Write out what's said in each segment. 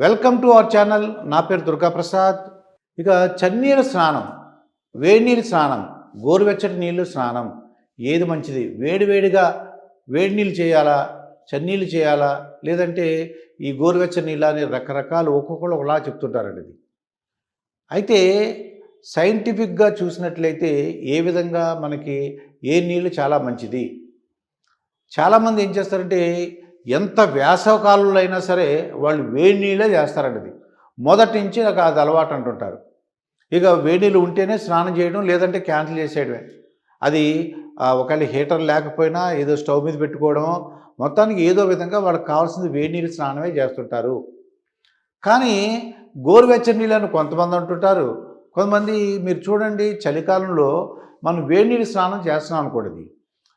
Welcome to our channel. నా పేరు దుర్గాప్రసాద్. ఇక చన్నీళ్ళ స్నానం, వేడి నీళ్ళు స్నానం, గోరువెచ్చటి నీళ్ళు స్నానం ఏది మంచిది? వేడివేడిగా వేడి నీళ్ళు చేయాలా, చన్నీళ్ళు చేయాలా, లేదంటే ఈ గోరువెచ్చని నీళ్ళ అని రకరకాలు ఒక్కొక్కరు ఒకలా చెప్తుంటారండి. ఇది అయితే సైంటిఫిక్గా చూసినట్లయితే ఏ విధంగా మనకి ఏ నీళ్ళు చాలా మంచిది? చాలామంది ఏం చేస్తారంటే ఎంత వేసవకాలంలో అయినా సరే వాళ్ళు వేడి నీళ్ళే చేస్తారండి. అది మొదటి నుంచి నాకు అది అలవాటు అంటుంటారు. ఇక వేడి నీళ్ళు ఉంటేనే స్నానం చేయడం, లేదంటే క్యాన్సిల్ చేసేయడమే. అది ఒకవేళ హీటర్ లేకపోయినా ఏదో స్టవ్ మీద పెట్టుకోవడమో, మొత్తానికి ఏదో విధంగా వాళ్ళకి కావాల్సింది వేడి నీళ్ళు స్నానమే చేస్తుంటారు. కానీ గోరువెచ్చని నీళ్ళని కొంతమంది అంటుంటారు. కొంతమంది మీరు చూడండి, చలికాలంలో మనం వేడి నీళ్ళు స్నానం చేస్తున్నాం అనుకోండి,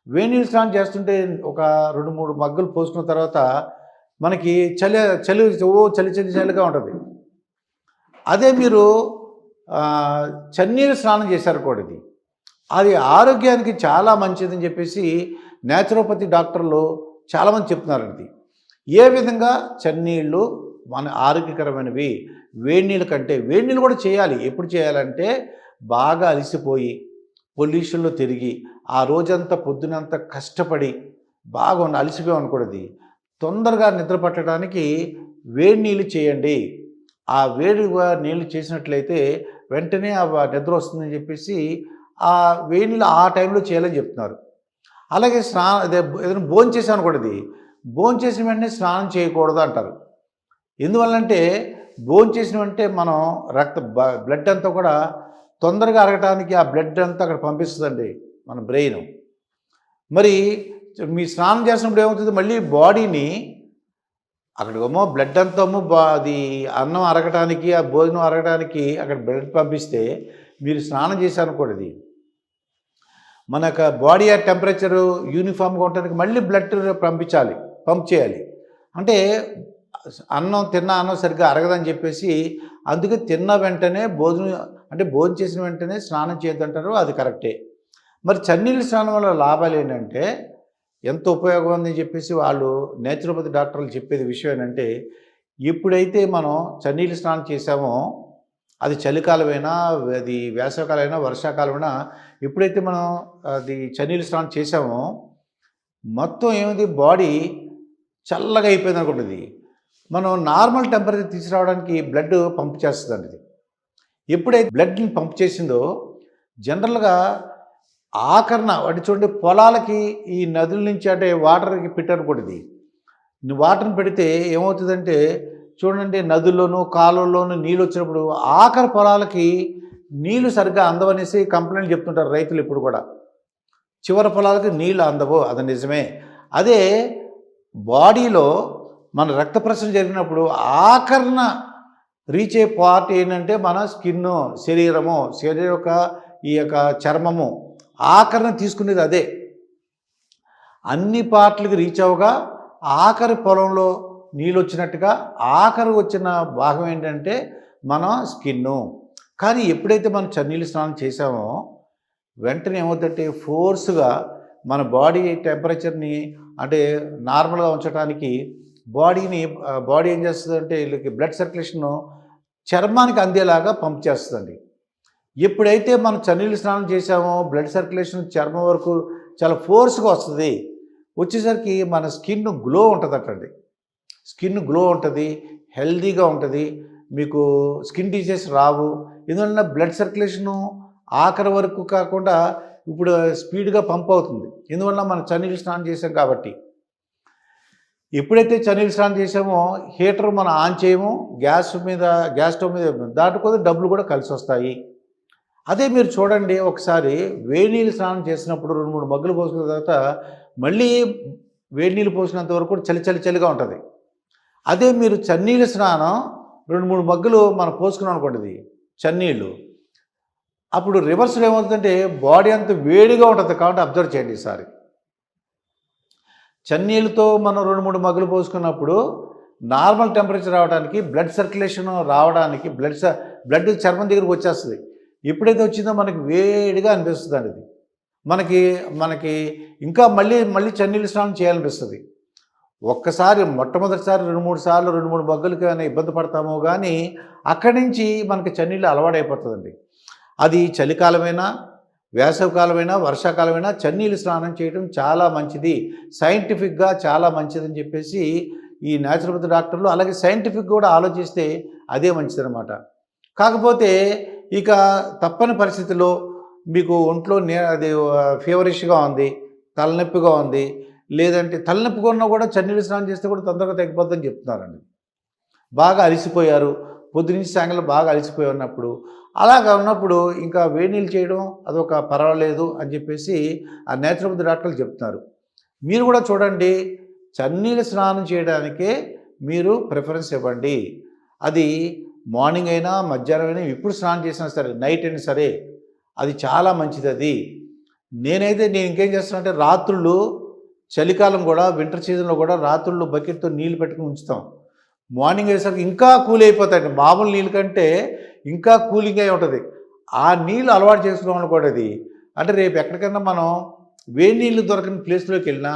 వేడి నీళ్ళు స్నానం చేస్తుంటే ఒక 2-3 మగ్గులు పోసుకున్న తర్వాత మనకి చలి చలి చలి చలి చలిగా ఉంటుంది. అదే మీరు చన్నీళ్ళు స్నానం చేశారనుకోండి, అది ఆరోగ్యానికి చాలా మంచిదని చెప్పేసి నేచురోపతి డాక్టర్లు చాలామంది చెప్తున్నారండి. ఏ విధంగా చన్నీళ్ళు మన ఆరోగ్యకరమైనవి, వేడి నీళ్ళ కంటే వేడి నీళ్ళు కూడా చేయాలి. ఎప్పుడు చేయాలంటే బాగా అలసిపోయి పొల్యూషన్లో తిరిగి ఆ రోజంతా పొద్దునంతా కష్టపడి బాగా అలసిపోయాం అనుకోండి, తొందరగా నిద్ర పట్టడానికి వేడి నీళ్ళు చేయండి. ఆ వేడి నీళ్ళు చేసినట్లయితే వెంటనే ఆ నిద్ర వస్తుందని చెప్పేసి ఆ వేడి నీళ్ళు ఆ టైంలో చేయాలని చెప్తున్నారు. అలాగే ఏదైనా భోజనం చేసాం అనుకోండి, భోజనం చేసిన వెంటనే స్నానం చేయకూడదు అంటారు. ఎందువల్లంటే భోజనం చేసిన వెంటనే మనం బ్లడ్ అంతా కూడా తొందరగా అరగటానికి ఆ బ్లడ్ అంతా అక్కడ పంపిస్తుందండి మన బ్రెయిన్. మరి మీ స్నానం చేసినప్పుడు ఏమవుతుంది, మళ్ళీ బాడీని అక్కడికేమో బ్లడ్ అంతా అది అన్నం అరగటానికి, ఆ భోజనం అరగటానికి అక్కడ బ్లడ్ పంపిస్తే, మీరు స్నానం చేశారనుకోండి, మన యొక్క బాడీ టెంపరేచరు యూనిఫామ్గా ఉండడానికి మళ్ళీ బ్లడ్ పంప్ చేయాలి. అంటే తిన్న అన్నం సరిగ్గా అరగదని చెప్పేసి, అందుకే తిన్న వెంటనే భోజనం చేసిన వెంటనే స్నానం చేయొద్దంటారు. అది కరెక్టే. మరి చన్నీళ్ళ స్నానం వల్ల లాభాలు ఏంటంటే ఎంత ఉపయోగం ఉందని చెప్పేసి వాళ్ళు నేచురోపతి డాక్టర్లు చెప్పేది విషయం ఏంటంటే, ఎప్పుడైతే మనం చన్నీళ్ళ స్నానం చేసామో, అది చలికాలమైనా, అది వేసవికాలమైనా, వర్షాకాలమైనా, ఎప్పుడైతే మనం అది చన్నీళ్ళ స్నానం చేసామో మొత్తం ఏముంది, బాడీ చల్లగా అయిపోయింది అనుకుంటుంది. మనం నార్మల్ టెంపరేచర్ తీసుకురావడానికి బ్లడ్ పంప్ చేస్తుందండి. ఇది ఎప్పుడైతే బ్లడ్ని పంప్ చేసిందో, జనరల్గా వాటి చూడండి, పొలాలకి ఈ నదుల నుంచి అంటే వాటర్కి పెట్టనుకోండి, వాటర్ని పెడితే ఏమవుతుందంటే చూడండి, నదుల్లోనూ కాలువల్లోనూ నీళ్ళు వచ్చినప్పుడు ఆఖరి పొలాలకి నీళ్లు సరిగ్గా అందవనేసి కంప్లైంట్ చెప్తుంటారు రైతులు. ఇప్పుడు కూడా చివరి పొలాలకి నీళ్ళు అందవు, అది నిజమే. అదే బాడీలో మన రక్త ప్రసరణ జరిగినప్పుడు ఆఖరణ రీచ్ అయ్యే పార్ట్ ఏంటంటే మన స్కిన్ను, శరీరం యొక్క ఈ యొక్క చర్మము ఆఖరణ తీసుకునేది అదే. అన్ని పార్ట్లకి రీచ్ అవగా ఆఖరి పొలంలో నీళ్ళు వచ్చినట్టుగా ఆఖరి వచ్చిన భాగం ఏంటంటే మన స్కిన్ను. కానీ ఎప్పుడైతే మనం చన్నీళ్ళు స్నానం చేసామో వెంటనే ఏమవుతుందంటే ఫోర్స్గా మన బాడీ టెంపరేచర్ని అంటే నార్మల్గా ఉంచడానికి బాడీ ఏం చేస్తుందంటే వీళ్ళకి బ్లడ్ సర్క్యులేషన్ చర్మానికి అందేలాగా పంప్ చేస్తుందండి. ఎప్పుడైతే మనం చన్నీళ్ళు స్నానం చేసామో బ్లడ్ సర్క్యులేషన్ చర్మం వరకు చాలా ఫోర్స్గా వస్తుంది. వచ్చేసరికి మన స్కిన్ గ్లో ఉంటుందటండి. స్కిన్ గ్లో ఉంటుంది, హెల్దీగా ఉంటుంది, మీకు స్కిన్ డిసీజెస్ రావు. ఎందువల్ల బ్లడ్ సర్క్యులేషను ఆఖరి వరకు కాకుండా ఇప్పుడు స్పీడ్గా పంప్ అవుతుంది. ఎందువల్ల మనం చన్నీళ్ళు స్నానం చేసాం కాబట్టి. ఎప్పుడైతే చన్నీళ్ళు స్నానం చేసామో హీటర్ మనం ఆన్ చేయము, గ్యాస్ స్టవ్ మీద దాటుకొని డబ్బులు కూడా కలిసి వస్తాయి. అదే మీరు చూడండి, ఒకసారి వేడి నీళ్ళు స్నానం చేసినప్పుడు 2-3 మగ్గులు పోసుకున్న తర్వాత మళ్ళీ వేడి నీళ్ళు పోసినంత వరకు చలిగా ఉంటుంది. అదే మీరు చన్నీళ్ళ స్నానం 2-3 మగ్గులు మనం పోసుకున్నాం అనుకోండి చన్నీళ్ళు, అప్పుడు రివర్స్లో ఏమవుతుందంటే బాడీ అంతా వేడిగా ఉంటుంది. కాబట్టి అబ్జర్వ్ చేయండి ఈసారి. చన్నీళ్ళతో మనం 2-3 మగ్గులు పోసుకున్నప్పుడు నార్మల్ టెంపరేచర్ రావడానికి, బ్లడ్ సర్క్యులేషన్ రావడానికి, బ్లడ్ చర్మం దగ్గరికి వచ్చేస్తుంది. ఎప్పుడైతే వచ్చిందో మనకి వేడిగా అనిపిస్తుంది అండి. ఇది మనకి ఇంకా మళ్ళీ చన్నీళ్ళు స్నానం చేయాలనిపిస్తుంది. ఒక్కసారి మొట్టమొదటిసారి 2, 3 సార్లు 2, 3 బగ్గులకి ఏమైనా ఇబ్బంది పడతామో గానీ, అక్కడి నుంచి మనకి చన్నీళ్ళు అలవాటైపోతదండి. అది చలికాలమైనా, వేసవికాలమైనా, వర్షాకాలమైనా చన్నీళ్ళు స్నానం చేయడం చాలా మంచిది. సైంటిఫిక్‌గా చాలా మంచిదని చెప్పేసి ఈ నేచురోపతి డాక్టర్లు అలాగే సైంటిఫిక్ కూడా ఆలోచిస్తే అదే మంచిదనమాట. కాకపోతే ఇక తప్పని పరిస్థితిలో మీకు ఒంట్లో అది ఫీవరిష్‌గా ఉంది, తలనొప్పిగా ఉంది, లేదంటే తలనొప్పిగా ఉన్నా కూడా చన్నీళ్ళు స్నానం చేస్తే కూడా తొందరగా తగ్గిపోద్దని చెప్తున్నారండి. బాగా అలిసిపోయారు, పొద్దునుంచి సాయంకాలం బాగా అలిసిపోయి ఉన్నప్పుడు, అలాగా ఉన్నప్పుడు ఇంకా వేడి నీళ్ళు చేయడం అదొక పర్వాలేదు అని చెప్పేసి ఆ నేచురోపతి డాక్టర్లు చెప్తున్నారు. మీరు కూడా చూడండి, చన్నీళ్ళ స్నానం చేయడానికే మీరు ప్రిఫరెన్స్ ఇవ్వండి. అది మార్నింగ్ అయినా, మధ్యాహ్నం అయినా, ఎప్పుడు స్నానం చేసినా సరే, నైట్ అయినా సరే, అది చాలా మంచిదది. నేను ఇంకేం చేస్తానంటే రాత్రుళ్ళు చలికాలం కూడా వింటర్ సీజన్‌లో కూడా రాత్రుళ్ళు బకెట్‌తో నీళ్లు పెట్టుకొని ఉంచుతాం. మార్నింగ్ అయ్యేసరికి ఇంకా కూల్ అయిపోతాయండి. మామూలు నీళ్ళ కంటే ఇంకా కూలింగ్ అయి ఉంటది. ఆ నీళ్ళు అలవాటు చేసుకున్న వాళ్ళు కూడా అది అంటే రేపు ఎక్కడికన్నా మనం వేడి నీళ్ళు దొరకని ప్లేస్‌లోకెళ్ళినా,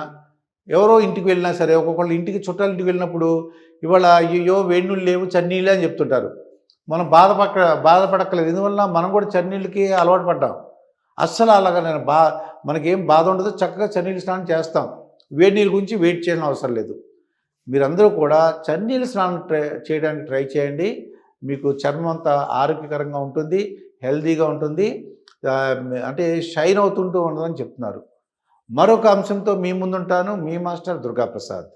ఎవరో ఇంటికి వెళ్ళినా సరే, ఒక్కొక్కళ్ళు ఇంటికి చుట్టాల ఇంటికి వెళ్ళినప్పుడు ఇవాళ అయ్యయ్యో! వేడి నీళ్ళు లేవు చన్నీళ్ళే అని చెప్తుంటారు. మనం బాధపడక్కర్లేదు. ఎందువలన మనం కూడా చన్నీళ్ళకి అలవాటు పడ్డాం. అస్సలు అలాగా మనకేం బాధ ఉండదు. చక్కగా చన్నీళ్ళ స్నానం చేస్తాం. వేడి నీళ్ళ గురించి వెయిట్ చేయాల్సిన అవసరం లేదు. మీరందరూ కూడా చన్నీళ్ళ స్నానం చేయడానికి ట్రై చేయండి. మీకు చర్మం అంతా ఆరోగ్యకరంగా ఉంటుంది, హెల్తీగా ఉంటుంది. అంటే షైన్ అవుతుంటూ ఉండదని చెప్తున్నారు. మరొక అంశంతో మీ ముందుంటాను. మీ మాస్టర్ దుర్గాప్రసాద్.